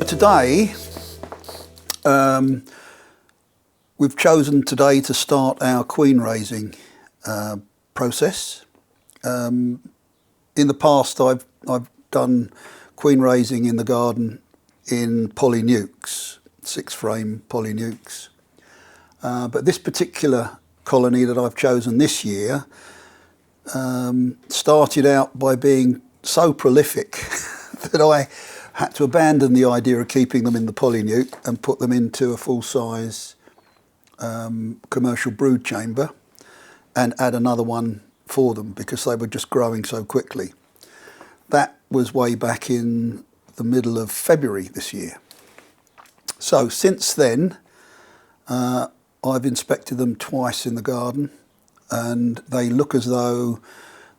Today, we've chosen today to start our queen raising process. In the past, I've done queen raising in the garden in polyneuks, 6-frame polyneuks. But this particular colony that I've chosen this year started out by being so prolific that I had to abandon the idea of keeping them in the polynuke and put them into a full-size commercial brood chamber and add another one for them because they were just growing so quickly. That was way back in the middle of February this year. So since then, I've inspected them twice in the garden, and they look as though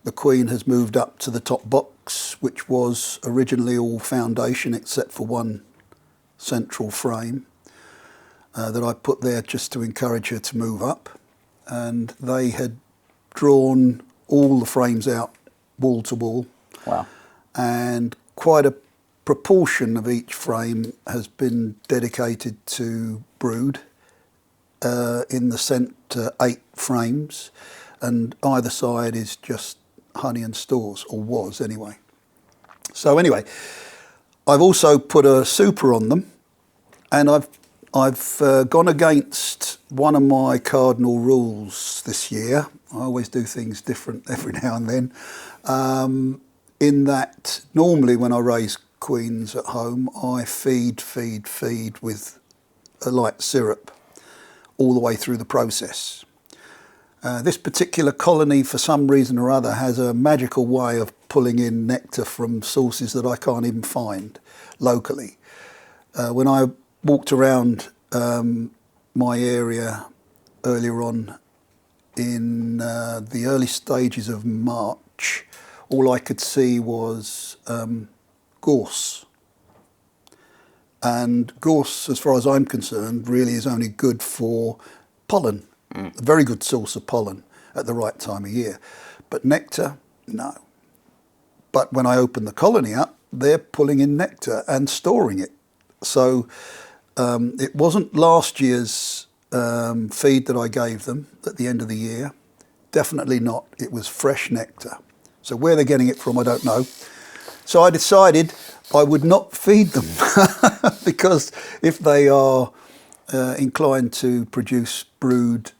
the queen has moved up to the top box, which was originally all foundation except for one central frame that I put there just to encourage her to move up. And they had drawn all the frames out wall to wall. Wow. And quite a proportion of each frame has been dedicated to brood. In the centre, 8 frames, and either side is just honey and stores, or was anyway. So anyway, I've also put a super on them, and I've gone against one of my cardinal rules this year. I always do things different every now and then. In that, normally when I raise queens at home, I feed with a light syrup all the way through the process. This particular colony, for some reason or other, has a magical way of pulling in nectar from sources that I can't even find locally. When I walked around my area earlier on in the early stages of March, all I could see was gorse. And gorse, as far as I'm concerned, really is only good for pollen, a very good source of pollen at the right time of year. But nectar, no. But when I open the colony up, they're pulling in nectar and storing it. So it wasn't last year's feed that I gave them at the end of the year. Definitely not. It was fresh nectar. So where they're getting it from, I don't know. So I decided I would not feed them because if they are inclined to produce brood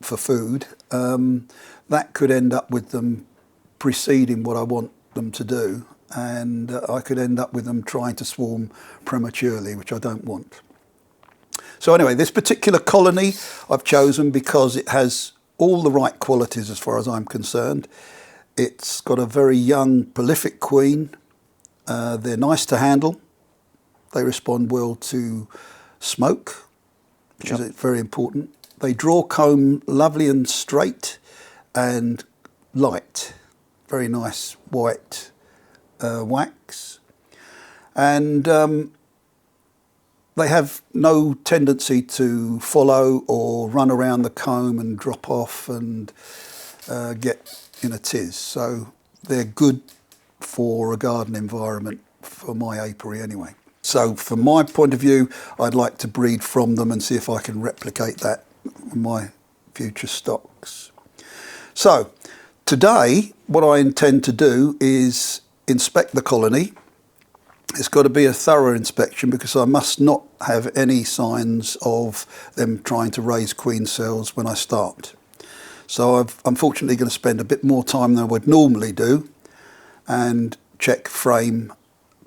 for food, that could end up with them preceding what I want them to do, and I could end up with them trying to swarm prematurely, which I don't want. So anyway, this particular colony I've chosen because it has all the right qualities as far as I'm concerned. It's got a very young, prolific queen. They're nice to handle. They respond well to smoke, which is very important. They draw comb lovely and straight and light. Very nice white wax. And they have no tendency to follow or run around the comb and drop off and get in a tiz. So they're good for a garden environment for my apiary anyway. So from my point of view, I'd like to breed from them and see if I can replicate that in my future stocks. So today, what I intend to do is inspect the colony. It's got to be a thorough inspection because I must not have any signs of them trying to raise queen cells when I start. So I'm unfortunately going to spend a bit more time than I would normally do and check frame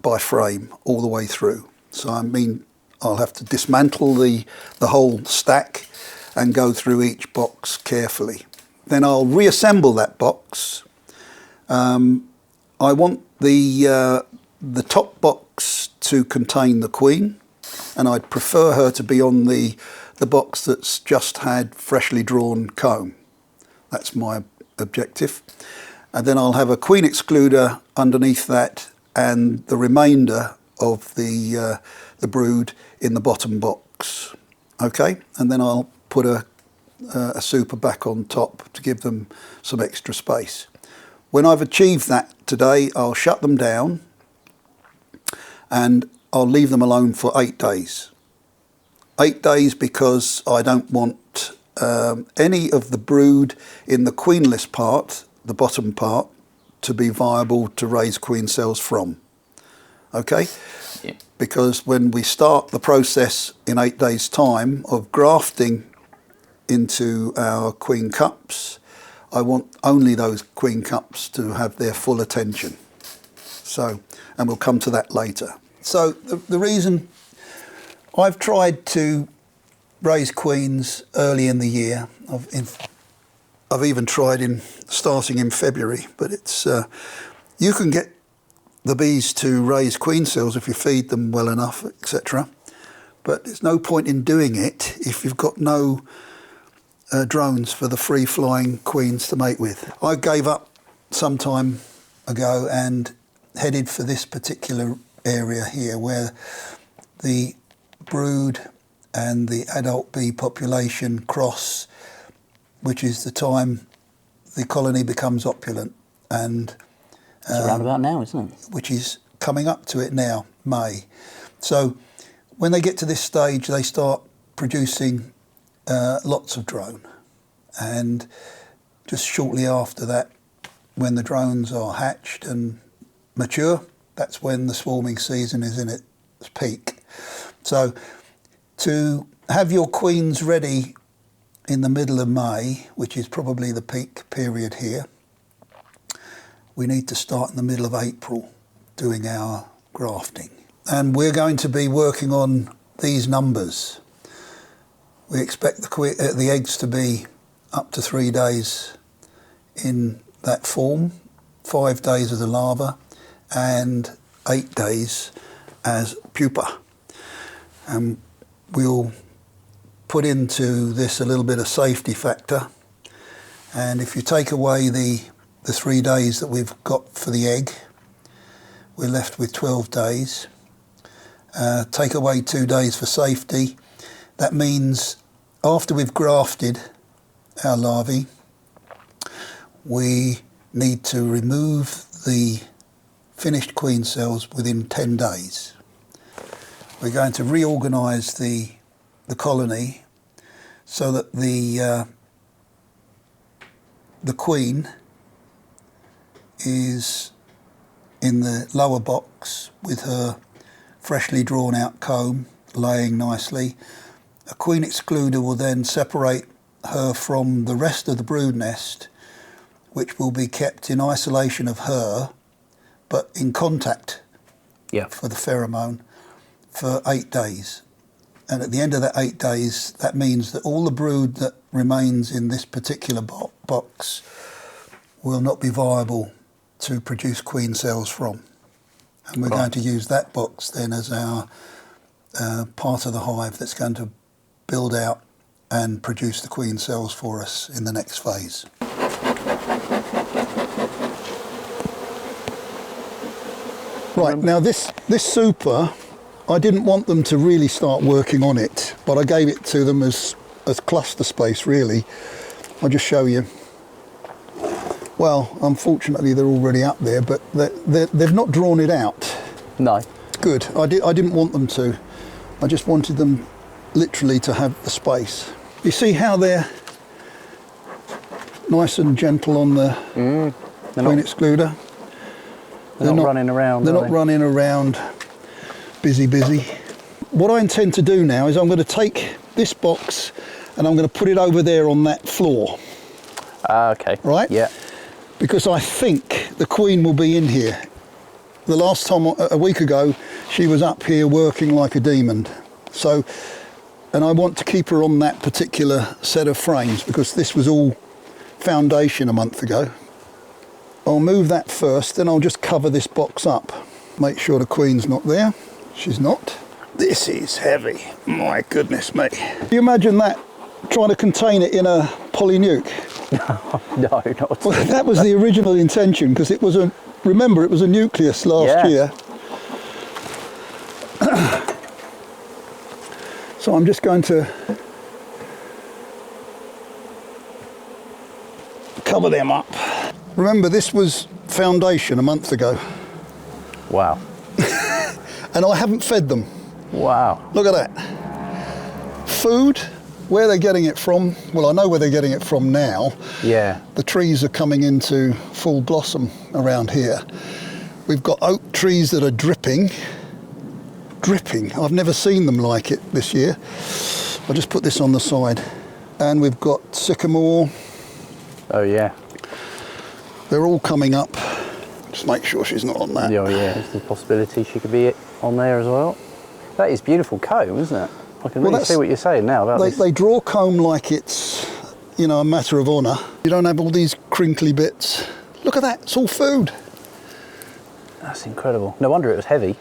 by frame all the way through. So I mean, I'll have to dismantle the whole stack and go through each box carefully. Then I'll reassemble that box. I want the top box to contain the queen, and I'd prefer her to be on the box that's just had freshly drawn comb. That's my objective. And then I'll have a queen excluder underneath that and the remainder of the brood in the bottom box. Okay, and then I'll put a super back on top to give them some extra space. When I've achieved that today, I'll shut them down and I'll leave them alone for 8 days. 8 days because I don't want any of the brood in the queenless part, the bottom part, to be viable to raise queen cells from. Okay? Yeah. Because when we start the process in 8 days' time of grafting into our queen cups, I want only those queen cups to have their full attention. So, and we'll come to that later. So the reason I've tried to raise queens early in the year, I've even tried starting in February, but it's you can get the bees to raise queen cells if you feed them well enough, etc. But there's no point in doing it if you've got no drones for the free-flying queens to mate with. I gave up some time ago and headed for this particular area here where the brood and the adult bee population cross, which is the time the colony becomes opulent, and It's around about now, isn't it? which is coming up to it now, May. So when they get to this stage, they start producing lots of drone, and just shortly after that, when the drones are hatched and mature, that's when the swarming season is in its peak. So to have your queens ready in the middle of May, which is probably the peak period here, we need to start in the middle of April doing our grafting. And we're going to be working on these numbers. We expect the eggs to be up to 3 days in that form, 5 days as a larva, and 8 days as pupa. And we'll put into this a little bit of safety factor. And if you take away the 3 days that we've got for the egg, we're left with 12 days. Take away 2 days for safety. That means after we've grafted our larvae, we need to remove the finished queen cells within 10 days. We're going to reorganise the colony so that the queen is in the lower box with her freshly drawn out comb laying nicely. A queen excluder will then separate her from the rest of the brood nest, which will be kept in isolation of her but in contact for the pheromone for 8 days. And at the end of that 8 days, that means that all the brood that remains in this particular box will not be viable to produce queen cells from. And we're going to use that box then as our part of the hive that's going to build out and produce the queen cells for us in the next phase. Right, now this super, I didn't want them to really start working on it, but I gave it to them as cluster space really. I'll just show you. Well, unfortunately they're already up there, but they've not drawn it out. No. Good, I didn't want them to. I just wanted them literally to have the space. You see how they're nice and gentle on the queen excluder? They're not running around. They're not running around, busy. What I intend to do now is I'm going to take this box and I'm going to put it over there on that floor. Okay. Right? Yeah. Because I think the queen will be in here. The last time, a week ago, she was up here working like a demon. So, and I want to keep her on that particular set of frames because this was all foundation a month ago. I'll move that first, then I'll just cover this box up. Make sure the queen's not there. She's not. This is heavy. My goodness me. Can you imagine that, trying to contain it in a polynuke? No, not at all. Well, that was the original intention because it was remember, it was a nucleus last year. So I'm just going to cover them up. Remember, this was foundation a month ago. Wow. And I haven't fed them. Wow. Look at that. Food, where they're getting it from, well, I know where they're getting it from now. Yeah. The trees are coming into full blossom around here. We've got oak trees that are dripping. Dripping. I've never seen them like it this year. I'll just put this on the side. And we've got sycamore. Oh, yeah. They're all coming up. Just make sure she's not on that. Oh, yeah. There's the possibility she could be on there as well. That is beautiful comb, isn't it? I can really see what you're saying now about this. They draw comb like it's, you know, a matter of honour. You don't have all these crinkly bits. Look at that. It's all food. That's incredible. No wonder it was heavy.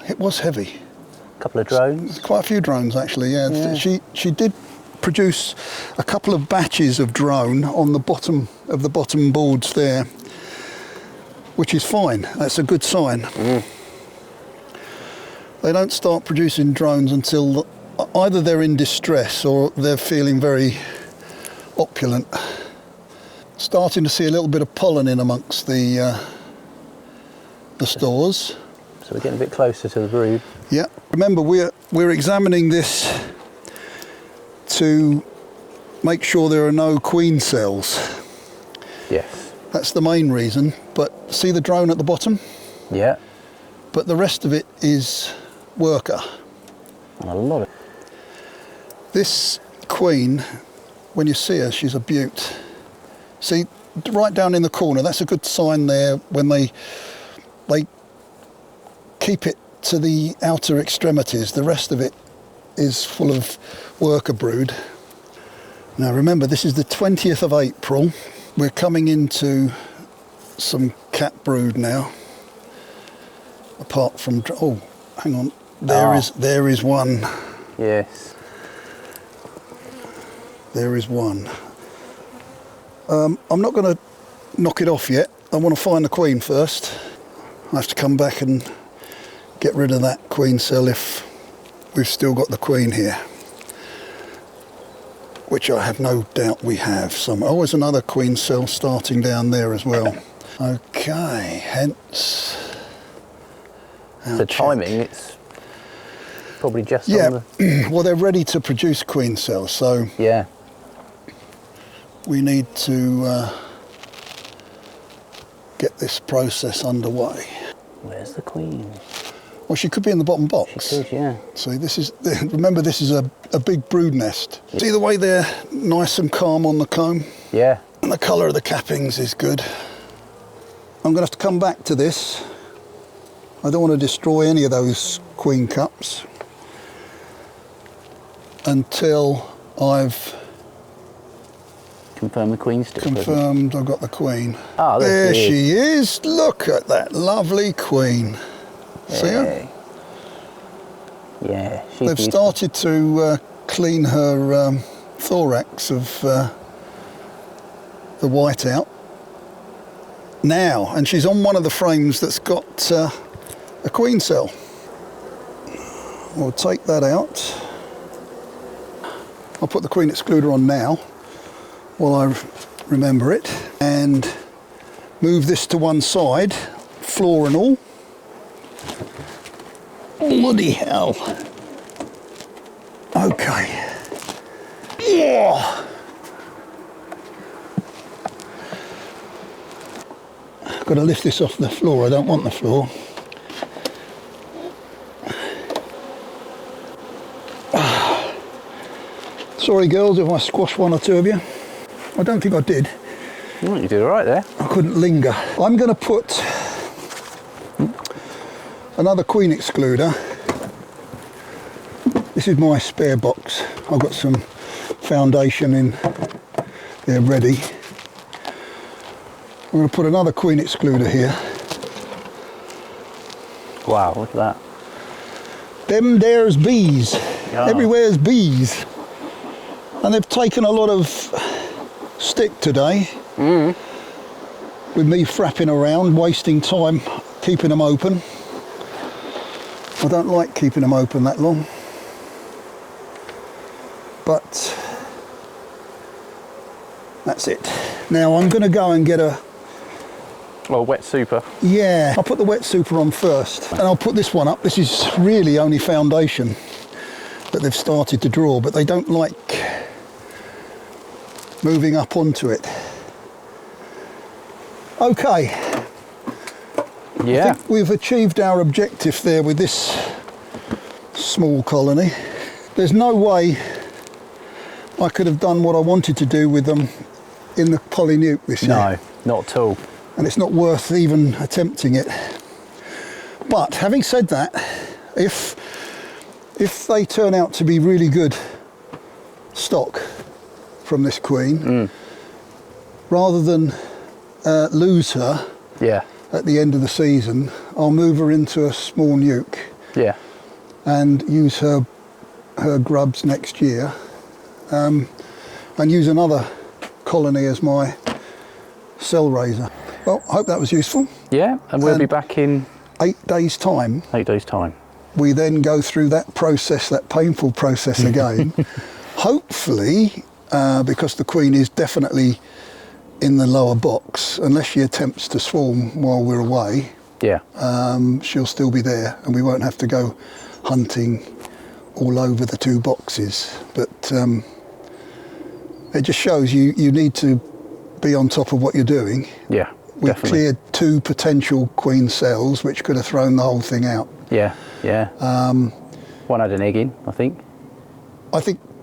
It was heavy. A couple of drones. Quite a few drones, actually, yeah. She did produce a couple of batches of drone on the bottom of the bottom boards there, which is fine. That's a good sign. They don't start producing drones until either they're in distress or they're feeling very opulent. Starting to see a little bit of pollen in amongst the stores. So we're getting a bit closer to the brood. Yeah. Remember, we're examining this to make sure there are no queen cells. Yes. That's the main reason. But see the drone at the bottom? Yeah. But the rest of it is worker. I love it. This queen, when you see her, she's a beaut. See, right down in the corner, that's a good sign there when they keep it to the outer extremities. The rest of it is full of worker brood. Now remember, this is the 20th of April. We're coming into some cat brood now. Apart from, oh, hang on, there is one. Yes. There is one. I'm not going to knock it off yet. I want to find the queen first. I have to come back and get rid of that queen cell if we've still got the queen here, which I have no doubt we have somewhere. Oh, there's another queen cell starting down there as well. Okay, hence the timing, it's probably just on the... Well, they're ready to produce queen cells, so yeah, we need to get this process underway. Where's the queen? Well, she could be in the bottom box. She could, yeah. See, this is, remember, this is a big brood nest. Yeah. See the way they're nice and calm on the comb? Yeah. And the colour of the cappings is good. I'm going to have to come back to this. I don't want to destroy any of those queen cups until I've confirmed the queen still. Confirmed I've got the queen. Ah, there she is. Look at that lovely queen. Yeah. See her? Yeah, she's They've beautiful. started to clean her thorax of the white out now, and she's on one of the frames that's got a queen cell. We'll take that out. I'll put the queen excluder on now while I remember it, and move this to one side, floor and all. Bloody hell. Okay. Yeah. Got to lift this off the floor. I don't want the floor. Sorry girls if I squashed one or two of you. I don't think I did. Oh, you did all right there. I couldn't linger. I'm going to put another queen excluder. This is my spare box. I've got some foundation in there ready. I'm going to put another queen excluder here. Wow, look at that. Them there's bees. Yeah. Everywhere's bees. And they've taken a lot of stick today. With me frapping around, wasting time keeping them open. I don't like keeping them open that long. But that's it. Now I'm going to go and get a Well, wet super. Yeah, I'll put the wet super on first, and I'll put this one up. This is really only foundation that they've started to draw, but they don't like moving up onto it. Okay. Yeah. I think we've achieved our objective there with this small colony. There's no way I could have done what I wanted to do with them in the polynuke this year. No, not at all. And it's not worth even attempting it. But having said that, if they turn out to be really good stock from this queen, rather than lose her at the end of the season, I'll move her into a small nuke and use her grubs next year, and use another colony as my cell raiser. Well, I hope that was useful. Yeah, and we'll be back in 8 days' time. 8 days' time. We then go through that process, that painful process again. Hopefully, because the queen is definitely in the lower box, unless she attempts to swarm while we're away, she'll still be there, and we won't have to go hunting all over the 2 boxes. But it just shows you need to be on top of what you're doing. Yeah, we cleared 2 potential queen cells, which could have thrown the whole thing out. Yeah. One had an egg in, I think.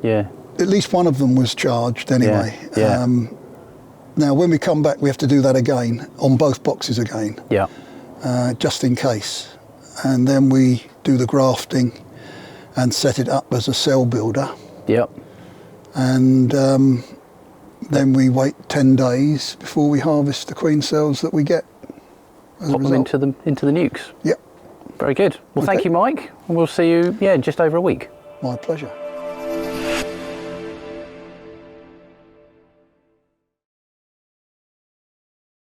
Yeah. At least one of them was charged anyway. Yeah. Now, when we come back, we have to do that again, on both boxes again. Yeah. Just in case. And then we do the grafting and set it up as a cell builder. Yep. And then we wait 10 days before we harvest the queen cells that we get. Pop them into the nukes. Yep. Very good. Well, thank you, Mike. And we'll see you, in just over a week. My pleasure.